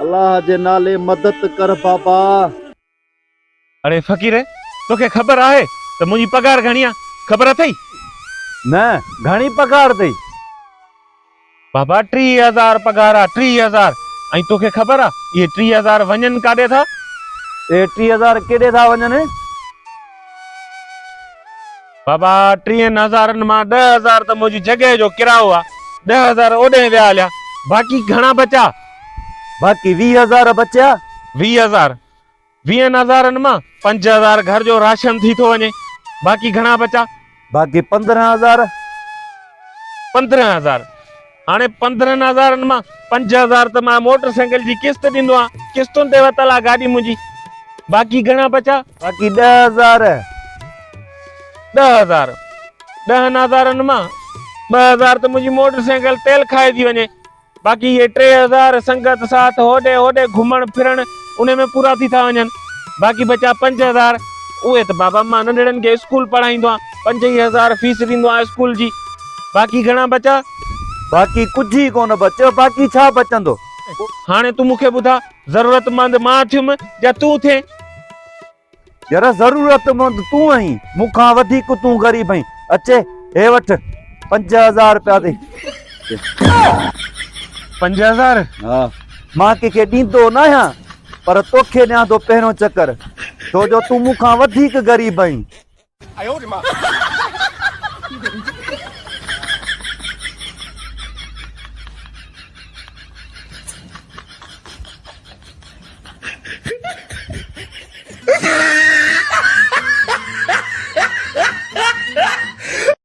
अल्लाह जे नाले मदद कर बाबा। अरे फ़कीर, तोखे ख़बर आहे त मुंहिंजी पगार घणी आहे? ख़बर अथई? न, घणी पगार अथई? बाबा 30,000 पगार आहे, 30,000। ऐं तोखे ख़बर आहे इहे 30,000 वञनि काॾे था? ए 30,000 केॾे था वञनि? बाबा 30,000 मां 10,000 त मुंहिंजी जॻह जो किरायो आहे, 10,000 ओॾे विया हलिया। बाक़ी घणा बचा? बाक़ी 20,000 बचिया। 20,000। 20,000 मां 5,000 घर जो राशन थी थो वञे। बाक़ी घणा बचा? बाक़ी 15,000। 15,000। हाणे 15,000 मां 5,000 त मां मोटरसाइकिल जी किस्त ॾींदो आहियां, किस्तुनि ते वरितल आहे गाॾी मुंहिंजी। बाक़ी घणा बचा? बाक़ी 10,000। 10,000। 10,000 मां 2,000 त मुंहिंजी मोटरसाइकिल तेल खाए थी वञे। बाक़ी ये 3,000 संगत साथ होॾे होॾे घुमण फिरण उन में पूरा थी था वञनि। बाक़ी बचा 5,000। उहे त बाबा मां नंढड़नि खे स्कूल पढ़ाईंदो आहियां, 5,000 फीस ॾींदो आहियां स्कूल जी। बाक़ी घणा बचा? बाक़ी कुछ ही कोन बचियो। बाक़ी छा बचंदो? हाणे तू मूंखे ॿुधा, ज़रूरतमंद मां थियुमि या तूं थिए? यार ज़रूरतमंद तूं आहीं, मूंखां वधीक तूं ग़रीब आहीं। अचे हे वठ 5,000 रुपया अथई। 5,000? हा, मां कंहिंखे ॾींदो न आहियां, पर तोखे ॾियां थो पहिरियों चकर, छो जो तूं मूंखां वधीक ग़रीब आहीं।